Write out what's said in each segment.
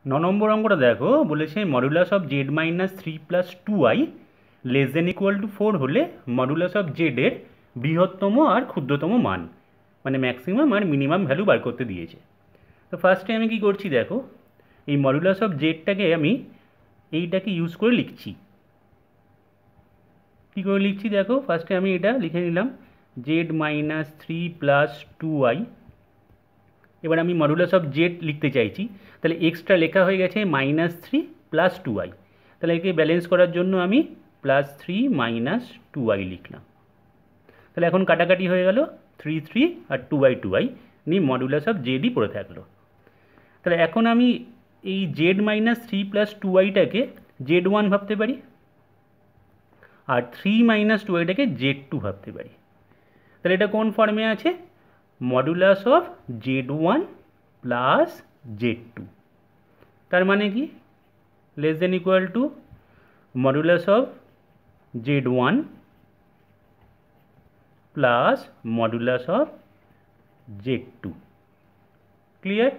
নম্বর অঙ্কটা দেখো, বলেছে modulus of Z minus three plus two I less than equal to four হলে modulus of Z এর বৃহত্তম আর ক্ষুদ্রতম মান, মানে ম্যাক্সিমাম আর মিনিমাম ভ্যালু বার করতে দিয়েছে। তো ফার্স্টে আমি কি করছি দেখো, এই মডুলাস অফ জেডটাকে আমি এইটাকে ইউজ করে লিখছি। কী করে লিখছি দেখো, ফার্স্টে আমি এটা লিখে নিলাম Z minus three plus two I. এবার আমি মডুলাস অফ জেড লিখতে চাইছি, তাহলে এক্সট্রা লেখা হয়ে গেছে minus three plus two i. তাহলে একে ব্যালেন্স করার জন্য আমি plus three minus two i লিখলাম। তাহলে এখন কাটাকাটি হয়ে গেল, থ্রি থ্রি আর টু আই নিয়ে মডুলাস অফ জেডই পড়ে থাকলো। তাহলে এখন আমি এই z minus three plus two আইটাকে জেড ওয়ান ভাবতে পারি, আর থ্রি মাইনাস টু আইটাকে জেড টু ভাবতে পারি। তাহলে এটা কোন ফর্মে আছে? Modulus of z one plus Z two. তার মানে কি, less than equal to modulus of z one plus modulus of z two. Clear?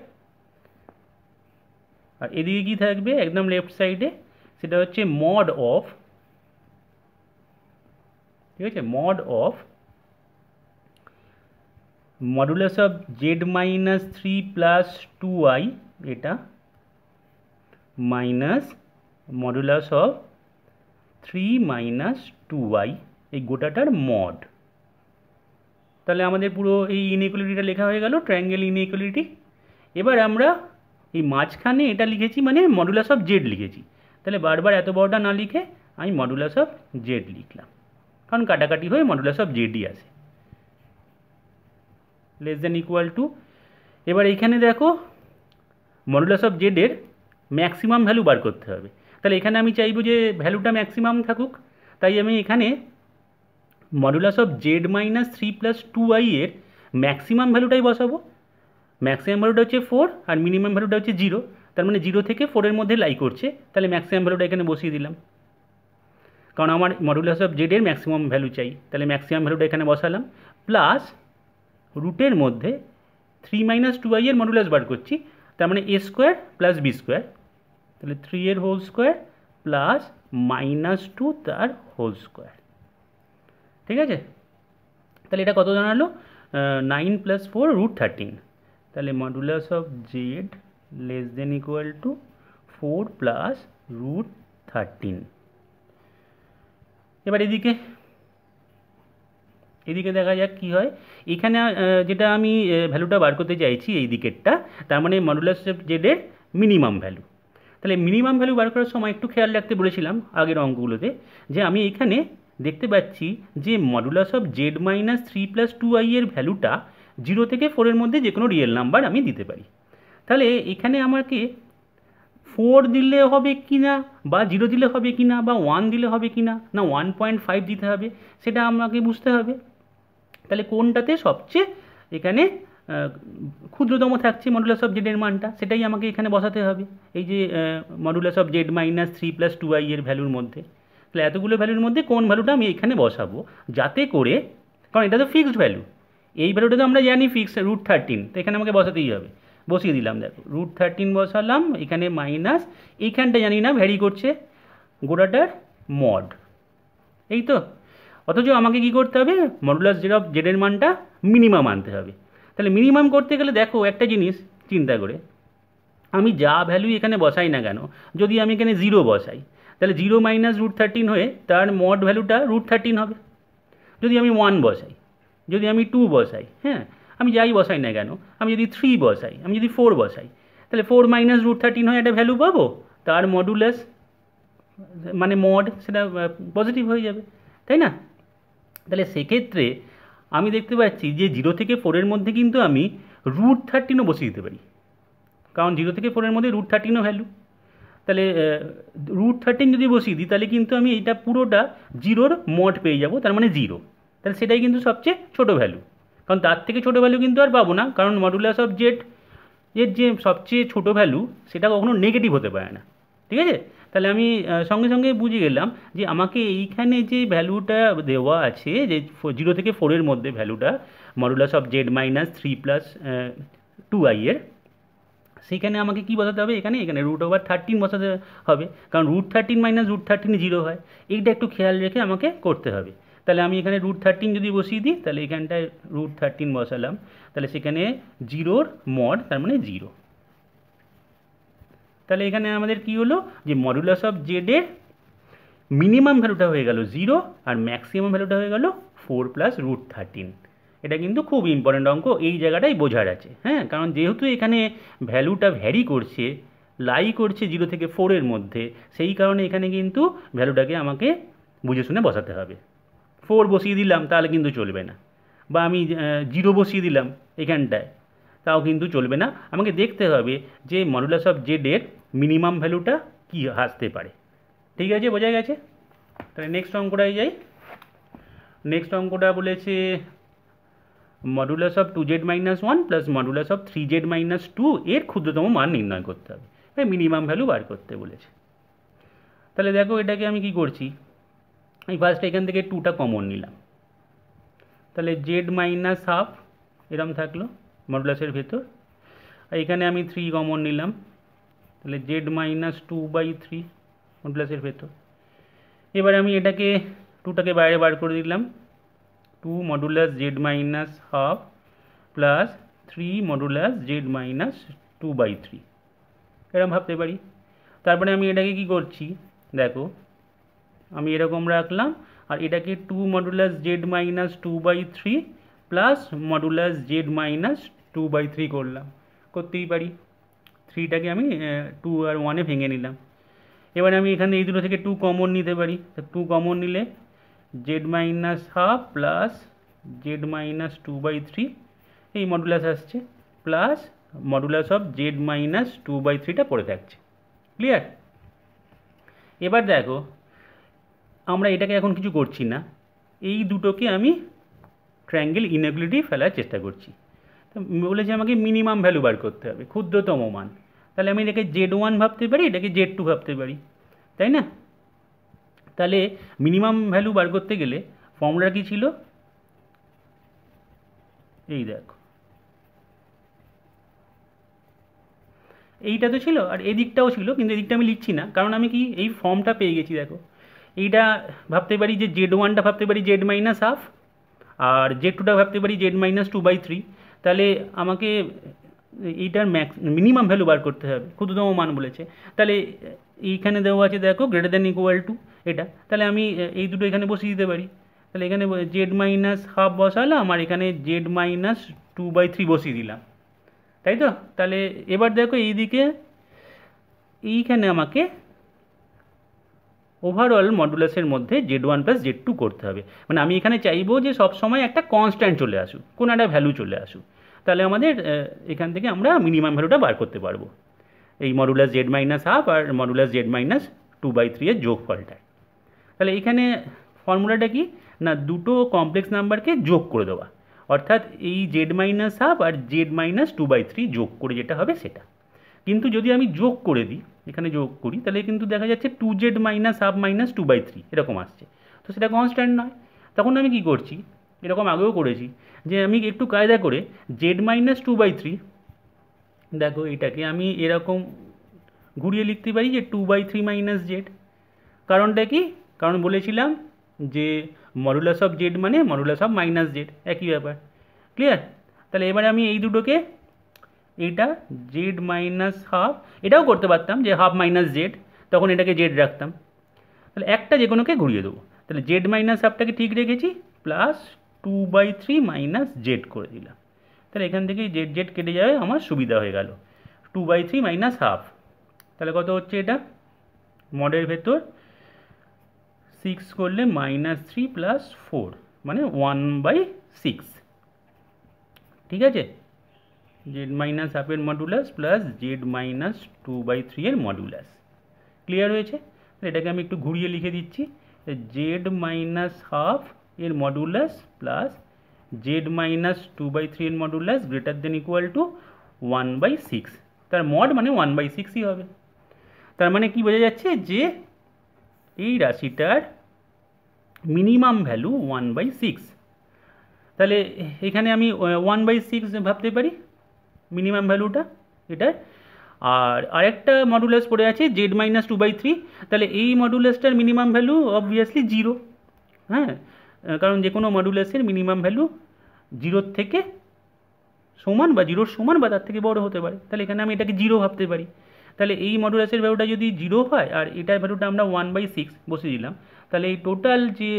আর এদিকে কি থাকবে একদম লেফট সাইডে, সেটা হচ্ছে মড অফ, ঠিক আছে, mod of modulus of Z minus three plus two i, এটা minus modulus of three minus two i, এই গোটাটার মড। তাহলে আমাদের পুরো এই ইনইকুয়ালিটিটা লেখা হয়ে গেল, ট্রায়াঙ্গেল ইনইকুয়ালিটি। এবার আমরা এই মাঝখানে এটা লিখেছি, মানে মডুলাস অফ জেড লিখেছি। তাহলে বারবার এত বড়টা না লিখে আমি মডুলাস অফ জেড লিখলাম, কারণ কাটাকাটি হয়ে মডুলাস অফ জেডই আসে। লেস দেন ইকুয়াল টু, এবার এইখানে দেখো মডুলাস অফ জেডের ম্যাক্সিমাম ভ্যালু বার করতে হবে। তাহলে এখানে আমি চাইবো যে ভ্যালুটা ম্যাক্সিমাম থাকুক, তাই আমি এখানে modulus of Z minus three plus two I এর ম্যাক্সিমাম ভ্যালুটাই বসাবো। ম্যাক্সিমাম ভ্যালুটা হচ্ছে ফোর আর মিনিমাম ভ্যালুটা হচ্ছে জিরো, তার মানে জিরো থেকে ফোরের মধ্যে লাই করছে, তাহলে ম্যাক্সিমাম ভ্যালুটা এখানে বসিয়ে দিলাম, কারণ আমার মডুলাস অফ জেডের ম্যাক্সিমাম ভ্যালু চাই। তাহলে ম্যাক্সিমাম ভ্যালুটা এখানে বসালাম, প্লাস রুটের মধ্যে থ্রি মাইনাস টু আই এর মডুলাস বার করছি, তার মানে a square plus b square, তাহলে থ্রি এর whole square plus minus two তার হোল স্কোয়ার। ঠিক আছে? তাহলে এটা কত দাঁড়ালো? Nine plus four root thirteen. তাহলে modulus of z less than equal to four plus root thirteen. এবার এদিকে দেখা যাক কি হয়। এখানে যেটা আমি ভ্যালুটা বার করতে চাইছি এই দিকেরটা, তার মানে মডুলাস অফ জেডের মিনিমাম ভ্যালু। তাহলে মিনিমাম ভ্যালু বার করার সময় একটু খেয়াল রাখতে বলেছিলাম আগের অঙ্কগুলোতে, যে আমি এখানে দেখতে পাচ্ছি যে modulus of Z minus three plus two I এর ভ্যালুটা জিরো থেকে ফোরের মধ্যে যে কোনো রিয়েল নাম্বার আমি দিতে পারি। তাহলে এখানে আমাকে ফোর দিলে হবে কি না, বা জিরো দিলে হবে কি না, বা ওয়ান দিলে হবে কি না, না 1.5 দিতে হবে, সেটা আমাকে বুঝতে হবে। তাহলে কোনটাতে সবচেয়ে এখানে ক্ষুদ্রতম থাকছে মডুলাস অফ জেডের মানটা, সেটাই আমাকে এখানে বসাতে হবে এই যে modulus of Z minus three plus two I এর ভ্যালুর মধ্যে। তাহলে এতগুলো ভ্যালুর মধ্যে কোন ভ্যালুটা আমি এখানে বসাবো, যাতে করে, কারণ এটা তো ফিক্সড ভ্যালু, এই ভ্যালুটা তো আমরা জানি ফিক্স রুট থার্টিন, তো এখানে আমাকে বসাতেই হবে। বসিয়ে দিলাম, দেখো রুট থার্টিন বসালাম, এখানে মাইনাস, এইখানটা জানি না ভ্যারি করছে গোটাটার মড, এই তো। অথচ আমাকে কি করতে হবে, মডুলাস জেড অফ জেডের মানটা মিনিমাম আনতে হবে। তাহলে মিনিমাম করতে গেলে দেখো একটা জিনিস চিন্তা করে, আমি যা ভ্যালু এখানে বসাই না কেন, যদি আমি এখানে জিরো বসাই, তাহলে জিরো মাইনাস রুট থার্টিন হয়ে তার মড ভ্যালুটা রুট থার্টিন হবে। যদি আমি ওয়ান বসাই, যদি আমি টু বসাই, হ্যাঁ আমি যাই বসাই না কেন, আমি যদি থ্রি বসাই, আমি যদি ফোর বসাই, তাহলে ফোর মাইনাস রুট থার্টিন হয়ে একটা ভ্যালু পাবো, তার মডুলাস মানে মড সেটা পজিটিভ হয়ে যাবে, তাই না? তাহলে সেক্ষেত্রে আমি দেখতে পাচ্ছি যে জিরো থেকে ফোরের মধ্যে কিন্তু আমি রুট থার্টিনও বসিয়ে দিতে পারি, কারণ জিরো থেকে ফোরের মধ্যে রুট থার্টিনও ভ্যালু। তাহলে রুট থার্টিন যদি বসিয়ে দিই, তাহলে কিন্তু আমি এইটা পুরোটা জিরোর মড পেয়ে যাব, তার মানে জিরো। তাহলে সেটাই কিন্তু সবচেয়ে ছোটো ভ্যালু, কারণ তার থেকে ছোটো ভ্যালু কিন্তু আর পাবো না, কারণ মডুলাস অফ জেড এর যে সবচেয়ে ছোটো ভ্যালু সেটা কখনো নেগেটিভ হতে পারে না। ঠিক আছে? তাহলে আমি সঙ্গে সঙ্গে বুঝে গেলাম যে আমাকে এইখানে যে ভ্যালুটা দেওয়া আছে, যে জিরো থেকে ফোরের মধ্যে ভ্যালুটা modulus of Z minus three plus two I এর, সেখানে আমাকে কি বসাতে হবে, এখানে এখানে √13 বসাতে হবে, কারণ √13 মাইনাস √13 জিরো হয়। এইটা একটু খেয়াল রেখে আমাকে করতে হবে। তাহলে আমি এখানে √13 যদি বসিয়ে দিই, তাহলে এখানটায় √13 বসালাম, তাহলে সেখানে জিরোর মড, তার মানে জিরো। তাহলে এখানে আমাদের কি হলো, যে মডুলাস অফ জেড এর মিনিমাম ভ্যালুটা হয়ে গেল 0 আর ম্যাক্সিমাম ভ্যালুটা হয়ে গেল 4 + √13। এটা কিন্তু খুব ইম্পর্ট্যান্ট অঙ্ক, এই জায়গাটাই বোঝার আছে। হ্যাঁ, কারণ যেহেতু এখানে ভ্যালুটা ভ্যারি করছে, লাই করছে 0 থেকে 4 এর মধ্যে, সেই কারণে এখানে কিন্তু ভ্যালুটাকে আমাকে বুঝে শুনে বসাতে হবে। 4 বসিয়ে দিলাম তাহলে কিন্তু চলবে না, বা আমি 0 বসিয়ে দিলাম এখানটায়, তাও কিন্তু চলবে না। আমাকে দেখতে হবে যে মডুলাস অফ জেড এর মিনিমাম ভ্যালুটা কী আসতে পারে। ঠিক আছে, বোঝা গেছে? তাহলে নেক্সট অঙ্কটায় যাই। নেক্সট অঙ্কটা বলেছে modulus of 2z - 1 plus modulus of 3z - 2 এর ক্ষুদ্রতম মান নির্ণয় করতে হবে, মিনিমাম ভ্যালু বার করতে বলেছে। তাহলে দেখো এটাকে আমি কি করছি, আমি ফার্স্ট এখান থেকে 2টা কমন নিলাম, তাহলে z - হাফ এরম থাকলো মডুলাসের ভেতর, আর এখানে আমি 3 কমন নিলাম, তাহলে z - 2/3 মডুলাসের ভেতর। এবার আমি এটাকে 2টাকে বাইরে বার করে দিলাম, 2 modulus z - half plus 3 modulus z - 2/3 এরকম ভাবতে পারি। তারপরে আমি এটাকে কি করছি, দেখো আমি এরকম রাখলাম, আর এটাকে 2 modulus z - 2/3 plus modulus z - 2/3 করলাম, করতেই পারি। 3টাকে আমি 2 আর 1-এ ভেঙে নিলাম। এবারে আমি এখানে এই দুটো থেকে 2 কমন নিতে পারি, তো 2 কমন নিলে z - হাফ প্লাস z - 2/3 এই মডুলাস আসছে, প্লাস মডুলাস অফ z - 2/3টা পড়ে থাকছে। ক্লিয়ার? এবার দেখো আমরা এটাকে এখন কিছু করছি না, এই দুটোকে আমি ট্রায়াঙ্গেল ইনএকুয়ালিটি ফেলার চেষ্টা করছি। তো বলেছে আমাকে মিনিমাম ভ্যালু বার করতে হবে, ক্ষুদ্রতম মান। তাহলে আমি এটাকে z1 ভাবতে পারি, এটাকে z2 ভাবতে পারি, তাই না? তাহলে মিনিমাম ভ্যালু বার করতে গেলে ফর্মুলা কি ছিল, এই দেখো এইটা তো ছিল, আর এদিকটাও ছিল, কিন্তু এদিকটা আমি লিখছি না, কারণ আমি কি এই ফর্মটা পেয়ে গেছি। দেখো এইটা ভাবতে পারি যে z1টা ভাবতে পারি z - হাফ, আর z2টা ভাবতে পারি z - 2/3। তাহলে আমাকে এইটার মিনিমাম ভ্যালু বার করতে হবে, ক্ষুদ্রতম মান বলেছে। তাহলে এইখানে দেওয়া আছে দেখো >= এটা, তাহলে আমি এই দুটো এখানে বসিয়ে দিতে পারি। তাহলে এখানে z - হাফ বসালাম, আর এখানে z - 2/3 বসিয়ে দিলাম, তাই তো? তাহলে এবার দেখো এইদিকে এইখানে আমাকে ওভারঅল মডুলাসের মধ্যে z1 প্লাস z2 করতে হবে। মানে আমি এখানে চাইবো যে সবসময় একটা কনস্ট্যান্ট চলে আসুক, কোনো একটা ভ্যালু চলে আসুক, তাহলে আমাদের এখান থেকে আমরা মিনিমাম ভ্যালুটা বার করতে পারবো, এই মডুলাস z - হাফ আর মডুলাস z - 2/3 এর যোগফলটা। তাহলে এখানে ফর্মুলাটা কি না, দুটো কমপ্লেক্স নাম্বারকে যোগ করে দেওয়া, অর্থাৎ এই z - হাফ আর z - 2/3 যোগ করে যেটা হবে সেটা। কিন্তু যদি আমি যোগ করে দিই, এখানে যোগ করি, তাহলে কিন্তু দেখা যাচ্ছে 2z - হাফ - 2/3 এরকম আসছে, তো সেটা কনস্ট্যান্ট নয়। তখন আমি কি করছি, এরকম আগেও করেছি, যে আমি একটু কায়দা করে z - 2/3, দেখো এটাকে আমি এরকম ঘুরিয়ে লিখতে পারি যে 2/3 - z। কারণটা কি, কারণ বলেছিলাম যে মডুলাস অফ জেড মানে মডুলাস অফ -z, একই ব্যাপার। ক্লিয়ার? তাহলে এবারে আমি এই দুটোকে, এইটা z - হাফ, এটাও করতে পারতাম যে হাফ - z, তখন এটাকে z রাখতাম। তাহলে একটা যে কোনোকে ঘুরিয়ে দেবো, তাহলে z - হাফটাকে ঠিক রেখেছি, প্লাস 2/3 - z করে দিলাম। তাহলে এখান থেকে z কেটে যাবে, আমার সুবিধা হয়ে গেল। 2/3 - হাফ, তাহলে কত হচ্ছে এটা, মডের ভেতর 6 করলে -3 প্লাস 4 মানে 1/6। ঠিক আছে, z - হাফের মডুলাস প্লাস z - 2/3 এর মডুলাস। ক্লিয়ার হয়েছে? এটাকে আমি একটু ঘুরিয়ে লিখে দিচ্ছি, z - হাফ এর মডুলাস প্লাস z - 2/3 এর মডুলাস > 1/6। তার মড মানে 1/6ই হবে। তার মানে কি বোঝা যাচ্ছে, যে এই রাশিটার মিনিমাম ভ্যালু 1/6। তাহলে এখানে আমি 1/6 ভাবতে পারি মিনিমাম ভ্যালুটা এটার। আর আরেকটা মডুলাস পড়ে আছে z-2/3, তাহলে এই মডুলাসটার মিনিমাম ভ্যালু অবভিয়াসলি 0। হ্যাঁ, কারণ যে কোনো মডুলাসের মিনিমাম ভ্যালু 0 থেকে সমান বা 0 সমান বা তার থেকে বড় হতে পারে, তাহলে এখানে আমি এটাকে 0 ভাবতে পারি। তাহলে এই মডুলাসের ভ্যালুটা যদি 0 হয় আর এটার ভ্যালুটা আমরা 1/6 বসে দিলাম, তাহলে এই টোটাল যে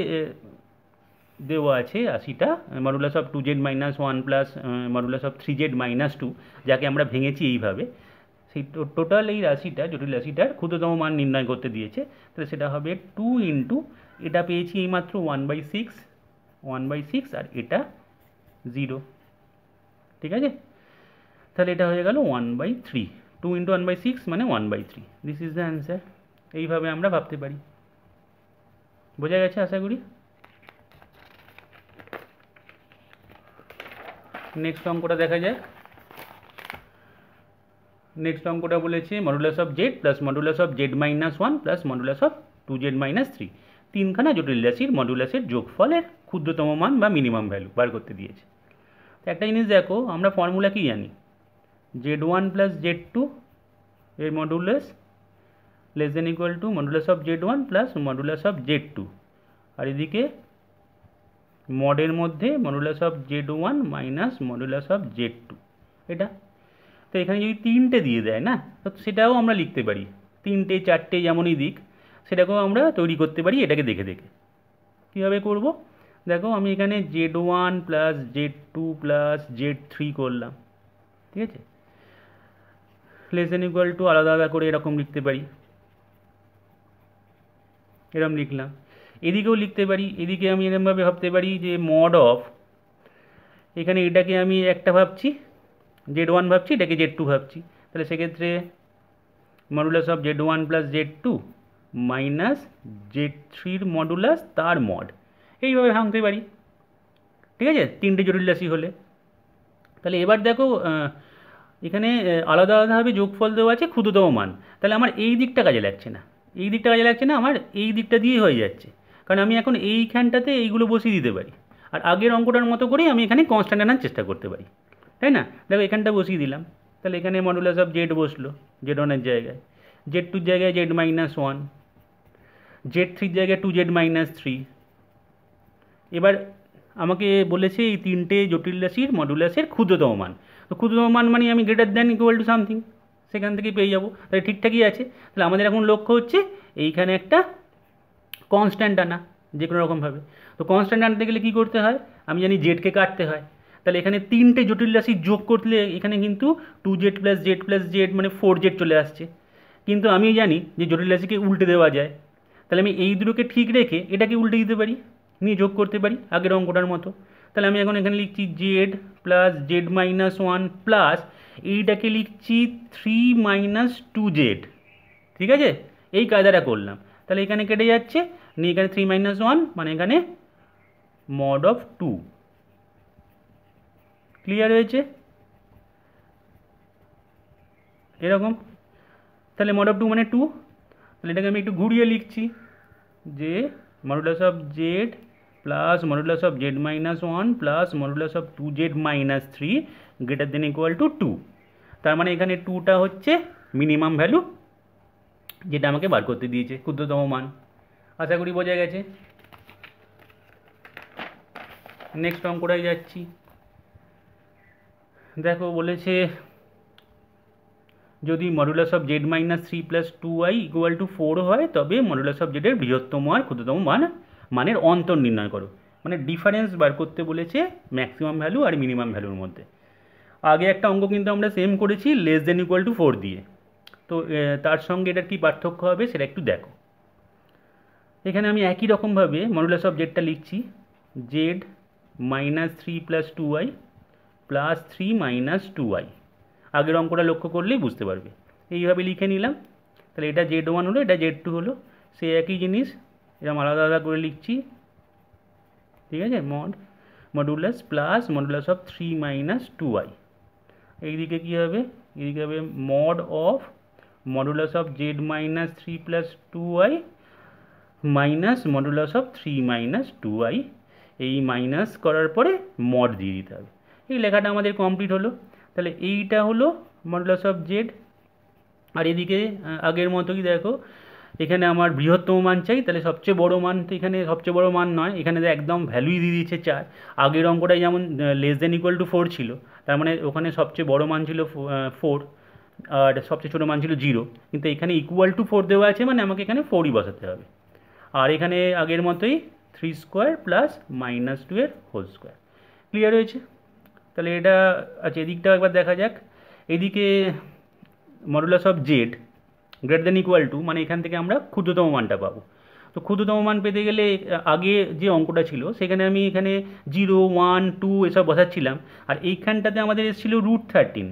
দেওয়া আছে রাশিটা modulus of 2z-1 plus modulus of 3z-2, যাকে আমরা ভেঙেছি এইভাবে, সেই টোটাল এই রাশিটা জটিল রাশিটার ক্ষুদ্রতম মান নির্ণয় করতে দিয়েছে। তাহলে সেটা হবে 2 ইন্টু এটা পেয়েছি এইমাত্র 1/6 আর এটা 0। ঠিক আছে, তাহলে এটা হয়ে গেল 1/3। 2 ইন্টু 1/6 মানে 1/3। This is the answer. এইভাবে আমরা ভাবতে পারি। বোঝা গেছে আশা করি। নেক্সট অঙ্কটা দেখা যায়। নেক্সট অঙ্কটা বলেছে modulus of Z plus modulus of z-1 plus modulus of 2z-3, তিনখানা জটিল রাশির মডুলাসের যোগফলের ক্ষুদ্রতম মান বা মিনিমাম ভ্যালু বার করতে দিয়েছে। তো একটা জিনিস দেখো, আমরা ফর্মুলা কি জানি, z1 প্লাস z2 এর modulus less than equal to modulus of z1 plus modulus of z2, আর এদিকে মডের মধ্যে modulus of z1 minus modulus of z2 এটা। তো এখানে যদি 3টে দিয়ে দেয় না, তো সেটাও আমরা লিখতে পারি, 3টে 4টে যেমনই দিক সেটাকেও আমরা তৈরি করতে পারি এটাকে দেখে দেখে। কীভাবে করব দেখো, আমি এখানে z1 plus z2 plus z3 করলাম, ঠিক আছে, লেস দেন ইকুয়াল টু আলাদা আলাদা করে এরকম লিখতে পারি, এরকম লিখলাম। এদিকেও লিখতে পারি, এদিকে আমি এরকমভাবে ভাবতে পারি যে মড অফ, এখানে এটাকে আমি একটা ভাবছি z1 ভাবছি, এটাকে z2 ভাবছি, তাহলে সেক্ষেত্রে modulus of z1 plus z2 minus z3 modulus তার মড, এইভাবে ভাঙতে পারি। ঠিক আছে, 3টে জটিল রাশি হলে। তাহলে এবার দেখো, এখানে আলাদা আলাদাভাবে যোগফল দেওয়া আছে ক্ষুদ্রতম মান, তাহলে আমার এই দিকটা কাজে লাগছে না, এই দিকটা কাজে লাগছে না, আমার এই দিকটা দিয়েই হয়ে যাচ্ছে, কারণ আমি এখন এইখানটাতে এইগুলো বসিয়ে দিতে পারি, আর আগের অঙ্কটার মতো করেই আমি এখানে কনস্ট্যান্ট আনার চেষ্টা করতে পারি, তাই না? দেখো এখানটা বসিয়ে দিলাম, তাহলে এখানে মডুলাস অফ জেড বসলো z1-এর জায়গায়, z2-র জায়গায় z-1, z3-র জায়গায় 2z-3। এবার আমাকে বলেছে এই 3টে জটিল রাশির মডুলাসের ক্ষুদ্রতম মান, তো ক্ষুদ্রতম মান মানে আমি greater than equal to something, সেখান থেকে পেয়ে যাবো, তাহলে ঠিকঠাকই আছে। তাহলে আমাদের এখন লক্ষ্য হচ্ছে এইখানে একটা কনস্ট্যান্ট আনা যে কোনো রকমভাবে। তো কনস্ট্যান্ট আনতে গেলে কী করতে হয়, আমি জানি জেডকে কাটতে হয়, তাহলে এখানে 3টে জটিল রাশি যোগ করলে এখানে কিন্তু 2z plus Z plus Z মানে 4z চলে আসছে, কিন্তু আমি জানি যে জটিল রাশিকে উল্টে দেওয়া যায়, তাহলে আমি এই দুটোকে ঠিক রেখে এটাকে উল্টে দিতে পারি, নিয়ে যোগ করতে পারি আগের অঙ্কটার মতো। তাহলে আমি এখন এখানে লিখছি জেড প্লাস z-1 প্লাস এইটাকে লিখছি 3 - 2z, ঠিক আছে, এই কায়দাটা করলাম। তাহলে এখানে কেটে যাচ্ছে, নিয়ে এখানে 3 - 1 মানে এখানে মড অফ 2। ক্লিয়ার হয়েছে এরকম? তাহলে মড অফ 2 মানে 2, তাহলে এটাকে আমি একটু ঘুরিয়ে লিখছি যে modulus of Z plus modulus of z-1 plus modulus of 2z-3 greater than equal two 2। তার মানে এখানে 2টা হচ্ছে মিনিমাম ভ্যালু, যেটা আমাকে বার করতে দিয়েছে ক্ষুদ্রতম মান। আশা করি বোঝা গেছে। নেক্সট অঙ্কটায় যাচ্ছি। দেখো বলেছে যদি modulus of z-3 plus 2y equal to 4 হয়, তবে মডুলাস অফ জেডের বৃহত্তম আর ক্ষুদ্রতম মানের অন্তর নির্ণয় করো, মানে ডিফারেন্স বার করতে বলেছে ম্যাক্সিমাম ভ্যালু আর মিনিমাম ভ্যালুর মধ্যে। আগে একটা অঙ্ক কিন্তু আমরা সেম করেছি লেস দেন ইকুয়াল টু 4 দিয়ে, তো তার সঙ্গে এটার কী পার্থক্য হবে সেটা একটু দেখো। এখানে আমি একই রকমভাবে মডুলাস অফ জেডটা লিখছি z-3 plus 2y plus 3 - 2y, আগের অঙ্কটা লক্ষ্য করলেই বুঝতে পারবে। এইভাবে লিখে নিলাম, তাহলে এটা z1 হলো, এটা z2 হলো, সে একই জিনিস এরকম আলাদা আলাদা করে লিখছি, ঠিক আছে, modulus plus modulus of 3 - 2y। এইদিকে কী হবে, এইদিকে হবে mod of modulus of z-3 plus 2y minus modulus of 3 - 2y, এই মাইনাস করার পরে মড দিয়ে দিতে হবে। এই লেখাটা আমাদের কমপ্লিট হলো। তাহলে এইটা হলো মডুলাস অফ জেড, আর এদিকে আগের মতোই দেখো, এখানে আমার বৃহত্তম মান চাই, তাহলে সবচেয়ে বড় মান তো এখানে সবচেয়ে বড় মান নয়, এখানে তো একদম ভ্যালুই দিয়ে দিয়েছে 4। আগের অঙ্কটাই যেমন <= 4 ছিল, তার মানে ওখানে সবচেয়ে বড় মান ছিল 4, আর সবচেয়ে ছোটো মান ছিল 0, কিন্তু এখানে =4 দেওয়া আছে, মানে আমাকে এখানে 4ই বসাতে হবে। আর এখানে আগের মতোই 3² প্লাস -2 এর হোল স্কোয়ার। ক্লিয়ার হয়েছে? তাহলে এটা, আচ্ছা এদিকটাও একবার দেখা যাক। এদিকে মডুলাস অফ জেড > মানে এখান থেকে আমরা ক্ষুদ্রতম মানটা পাবো। তো ক্ষুদ্রতম মান পেতে গেলে আগে যে অঙ্কটা ছিল সেখানে আমি এখানে 0, 1, 2 এসব বসাচ্ছিলাম, আর এইখানটাতে আমাদের এসেছিলো √13।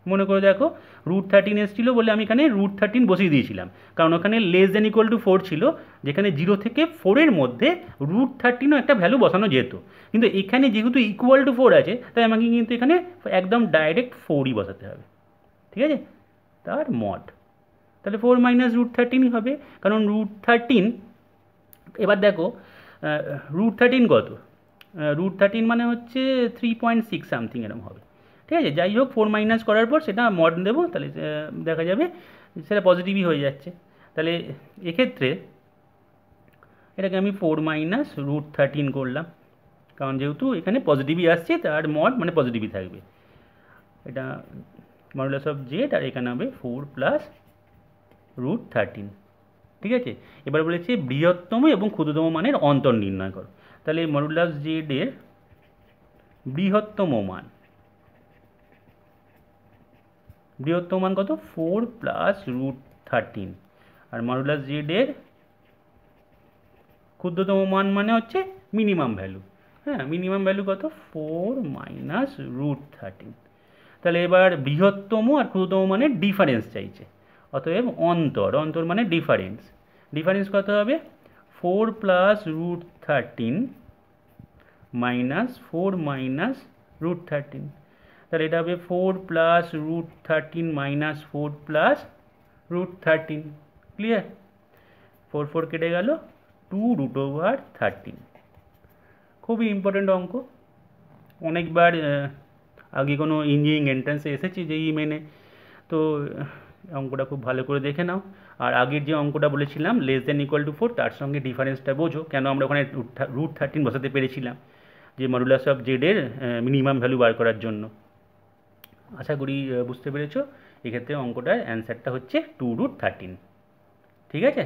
মনে করে দেখো, √13 এসেছিলো বলে আমি এখানে √13 বসিয়ে দিয়েছিলাম, কারণ ওখানে <= 4 ছিল, যেখানে 0 থেকে 4-এর মধ্যে √13ও একটা ভ্যালু বসানো যেত। কিন্তু এখানে যেহেতু =4 আছে, তাই আমাকে কিন্তু এখানে একদম ডাইরেক্ট 4ই বসাতে হবে। ঠিক আছে? তার মড, তাহলে 4 - √13ই হবে, কারণ √13, এবার দেখো √13 কত, √13 মানে হচ্ছে 3.6 সামথিং এরকম হবে। ঠিক আছে, যাই হোক 4 মাইনাস করার পর সেটা মড দেবো, তাহলে দেখা যাবে সেটা পজিটিভই হয়ে যাচ্ছে। তাহলে এক্ষেত্রে এটাকে আমি 4 - √13 করলাম, কারণ যেহেতু এখানে পজিটিভই আসছে, তার মড মানে পজিটিভই থাকবে। এটা মডুলাস অফ জেড, আর এখানে হবে 4 প্লাস √13। ঠিক আছে, এবার বলেছে বৃহত্তম এবং ক্ষুদ্রতম মানের অন্তর নির্ণয় করো। তাহলে মডুলাস জেড এর বৃহত্তম মান কত? 4 প্লাস √13। আর মডুলাস জেড এর ক্ষুদ্রতম মান মানে হচ্ছে মিনিমাম ভ্যালু। হ্যাঁ, মিনিমাম ভ্যালু কত? 4 মাইনাস √13। তাহলে এবার বৃহত্তম আর ক্ষুদ্রতম মানের ডিফারেন্স চাইছে, অতএব অন্তর মানে ডিফারেন্স কত হবে? 4 প্লাস √13 মাইনাস 4 মাইনাস √13। তাহলে এটা হবে 4 প্লাস √13 মাইনাস 4 প্লাস √13। ক্লিয়ার? 4 কেটে গেল, 2√13। খুবই ইম্পর্টেন্ট অঙ্ক, অনেকবার আগে কোনো ইঞ্জিনিয়ারিং এন্ট্রান্সে এসেছি যেই মেনে, তো অঙ্কটা খুব ভালো করে দেখে নাও। আর আগের যে অঙ্কটা বলেছিলাম <= 4, তার সঙ্গে ডিফারেন্সটা বোঝো, কেন আমরা ওখানে √13 বসাতে পেরেছিলাম, যে মডুলাস অফ জেডের মিনিমাম ভ্যালু বার করার জন্য। আশা করি বুঝতে পেরেছো। এক্ষেত্রে অঙ্কটার অ্যান্সারটা হচ্ছে 2√13। ঠিক আছে?